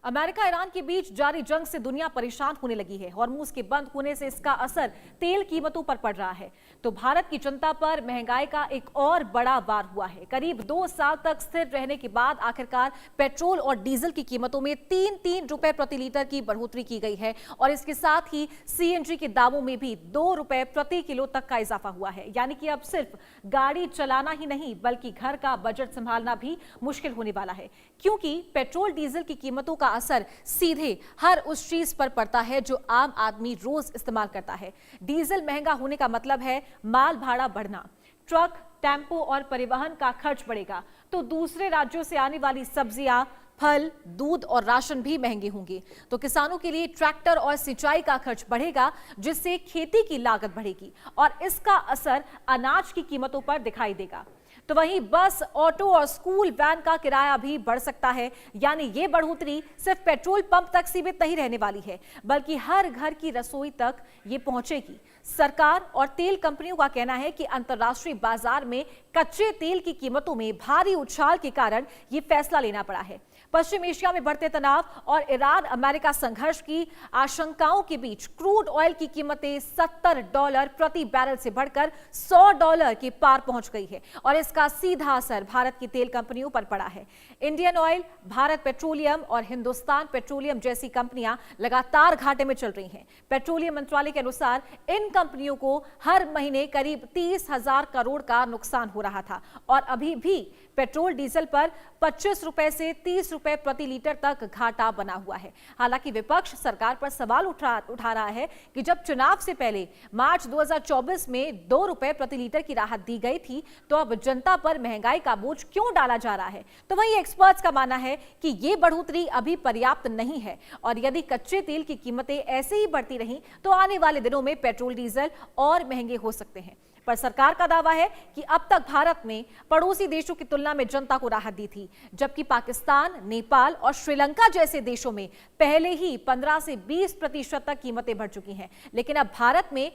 America Iran के बीच जारी जंग से दुनिया परेशान होने लगी है। हॉर्मूज के बंद होने से इसका असर तेल कीमतों पर पड़ रहा है। तो भारत की जनता पर महंगाई का एक और बड़ा वार हुआ है। करीब 2 साल तक स्थिर रहने के बाद आखिरकार पेट्रोल और डीजल की कीमतों में 3-3 रुपए प्रति लीटर की बढ़ोतरी की गई है और इसके साथ ही सीएनजी के दामों में भी 2 रुपए प्रति किलो तक का इजाफा हुआ है। यानी कि अब सिर्फ गाड़ी चलाना ही नहीं बल्कि घर का बजट संभालना भी मुश्किल होने वाला है, क्योंकि पेट्रोल डीजल की कीमतों का असर सीधे हर उस चीज पर पड़ता है जो आम आदमी रोज इस्तेमाल करता है। डीजल महंगा होने का मतलब है माल भाड़ा बढ़ना, ट्रक, टेम्पो और परिवहन का खर्च बढ़ेगा, तो दूसरे राज्यों से आने वाली सब्जियां, फल, दूध और राशन भी महंगे होंगे। तो किसानों के लिए ट्रैक्टर और सिंचाई का खर्च बढ़ेगा, जिससे खेती की लागत बढ़ेगी और इसका असर अनाज की कीमतों पर दिखाई देगा। तो वहीं बस, ऑटो और स्कूल वैन का किराया भी बढ़ सकता है। यानी ये बढ़ोतरी सिर्फ पेट्रोल पंप तक सीमित नहीं रहने वाली है, बल्कि हर घर की रसोई तक ये पहुंचेगी। सरकार और तेल कंपनियों का कहना है कि अंतर्राष्ट्रीय बाजार में कच्चे तेल की कीमतों में भारी उछाल के कारण ये फैसला लेना पड़ा है। पश्चिम एशिया में बढ़ते तनाव और ईरान अमेरिका संघर्ष की आशंकाओं के बीच क्रूड ऑयल की कीमतें $70 प्रति बैरल से बढ़कर $100 के पार पहुंच गई है और इसका सीधा असर भारत की तेल कंपनियों पर पड़ा है। इंडियन ऑयल, भारत पेट्रोलियम और हिंदुस्तान पेट्रोलियम जैसी कंपनियां लगातार घाटे में चल रही हैं। पेट्रोलियम मंत्रालय के अनुसार इन कंपनियों को हर महीने करीब 30,000 करोड़ का नुकसान हो रहा था और अभी भी पेट्रोल डीजल पर 25 रुपए से 30 रुपए प्रति लीटर तक घाटा बना हुआ है। हालांकि विपक्ष सरकार पर सवाल उठा रहा है कि जब चुनाव से पहले मार्च 2024 में 2 रुपए प्रति लीटर की राहत दी गई थी, तो अब जनता पर महंगाई का बोझ क्यों डाला जा रहा है। तो वहीं एक्सपर्ट्स का मानना है कि ये बढ़ोतरी अभी पर्याप्त नहीं है और यदि कच्चे तेल की कीमतें ऐसे ही बढ़ती रहीं तो आने वाले दिनों में पेट्रोल डीजल और महंगे हो सकते हैं। पर सरकार का दावा है कि अब तक भारत ने पड़ोसी देशों की तुलना में जनता को राहत दी थी, जबकि पाकिस्तान, नेपाल और श्रीलंका जैसे देशों में पहले ही 15 से 20% तक कीमतें बढ़ चुकी हैं। लेकिन अब भारत में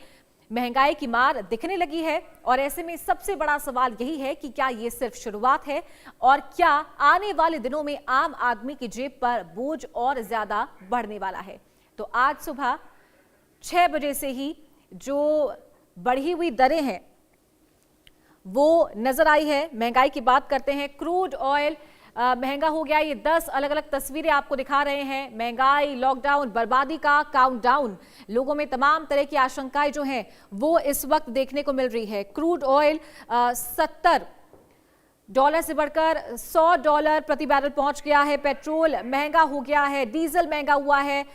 महंगाई की मार दिखने लगी है और ऐसे में सबसे बड़ा सवाल यही है कि क्या ये सिर्फ शुरुआत है और क्या आने वाले दिनों में आम आदमी की जेब पर बोझ और ज्यादा बढ़ने वाला है। तो आज सुबह 6 बजे से ही जो बढ़ी हुई दरें हैं वो नजर आई है। महंगाई की बात करते हैं। क्रूड ऑयल महंगा हो गया। ये 10 अलग अलग तस्वीरें आपको दिखा रहे हैं। महंगाई, लॉकडाउन, बर्बादी का काउंटडाउन। लोगों में तमाम तरह की आशंकाएं जो हैं वो इस वक्त देखने को मिल रही है। क्रूड ऑयल $70 से बढ़कर $100 प्रति बैरल पहुंच गया है। पेट्रोल महंगा हो गया है, डीजल महंगा हुआ है।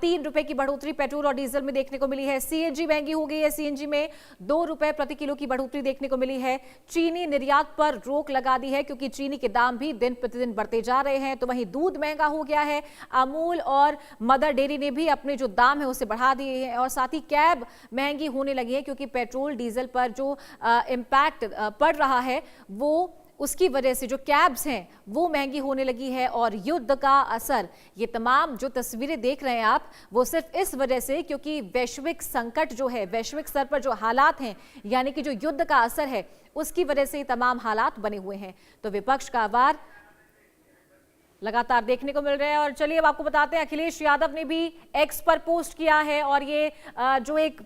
3 रुपए की बढ़ोतरी पेट्रोल और डीजल में देखने को मिली है। सीएनजी महंगी हो गई है, सीएनजी में 2 रुपए प्रति किलो की बढ़ोतरी देखने को मिली है। चीनी निर्यात पर रोक लगा दी है क्योंकि चीनी के दाम भी दिन प्रतिदिन बढ़ते जा रहे हैं। तो वहीं दूध महंगा हो गया है। अमूल और मदर डेयरी ने भी अपने जो दाम है उसे बढ़ा दिए हैं और साथ ही कैब महंगी होने लगी है क्योंकि पेट्रोल डीजल पर जो इम्पैक्ट पड़ रहा है वो उसकी वजह से जो कैब्स हैं वो महंगी होने लगी है। और युद्ध का असर, ये तमाम जो तस्वीरें देख रहे हैं आप, वो सिर्फ इस वजह से क्योंकि वैश्विक संकट जो है, वैश्विक स्तर पर जो हालात हैं, यानी कि जो युद्ध का असर है उसकी वजह से ये तमाम हालात बने हुए हैं। तो विपक्ष का वार लगातार देखने को मिल रहा है। और चलिए अब आपको बताते हैं, अखिलेश यादव ने भी एक्स पर पोस्ट किया है और ये जो एक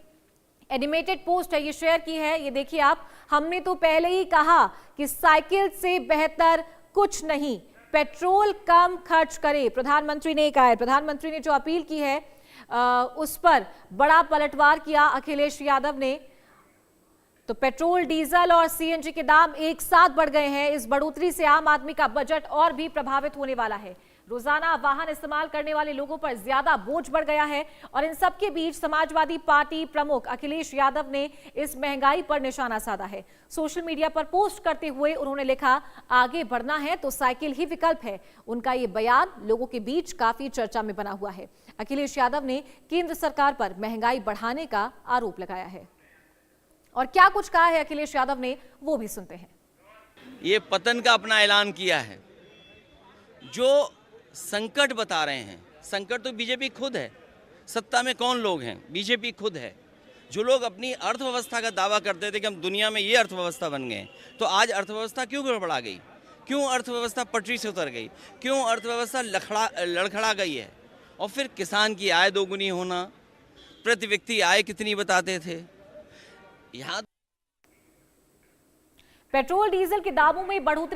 एनिमेटेड पोस्ट है ये शेयर की है। ये देखिए आप, हमने तो पहले ही कहा कि साइकिल से बेहतर कुछ नहीं, पेट्रोल कम खर्च करे, प्रधानमंत्री ने कहा है। प्रधानमंत्री ने जो अपील की है उस पर बड़ा पलटवार किया अखिलेश यादव ने। तो पेट्रोल, डीजल और सीएनजी के दाम एक साथ बढ़ गए हैं। इस बढ़ोतरी से आम आदमी का बजट और भी प्रभावित होने वाला है। रोजाना वाहन इस्तेमाल करने वाले लोगों पर ज्यादा बोझ बढ़ गया है और इन सब के बीच समाजवादी पार्टी प्रमुख अखिलेश यादव ने इस महंगाई पर निशाना साधा है। सोशल मीडिया पर पोस्ट करते हुए उन्होंने लिखा, आगे बढ़ना है तो साइकिल ही विकल्प है। उनका ये बयान लोगों के बीच काफी चर्चा में बना हुआ है। अखिलेश यादव ने केंद्र सरकार पर महंगाई बढ़ाने का आरोप लगाया है और क्या कुछ कहा है अखिलेश यादव ने, वो भी सुनते हैं। ये पतन का अपना ऐलान किया है। जो संकट बता रहे हैं, संकट तो बीजेपी खुद है। सत्ता में कौन लोग हैं? बीजेपी खुद है। जो लोग अपनी अर्थव्यवस्था का दावा करते थे कि हम दुनिया में ये अर्थव्यवस्था बन गए, तो आज अर्थव्यवस्था क्यों गड़बड़ा गई? क्यों अर्थव्यवस्था पटरी से उतर गई, क्यों अर्थव्यवस्था लड़खड़ा गई है। और फिर किसान की आय दोगुनी होना, प्रति व्यक्ति आय कितनी बताते थे। यहाँ पेट्रोल डीजल के दामों में बढ़ोतरी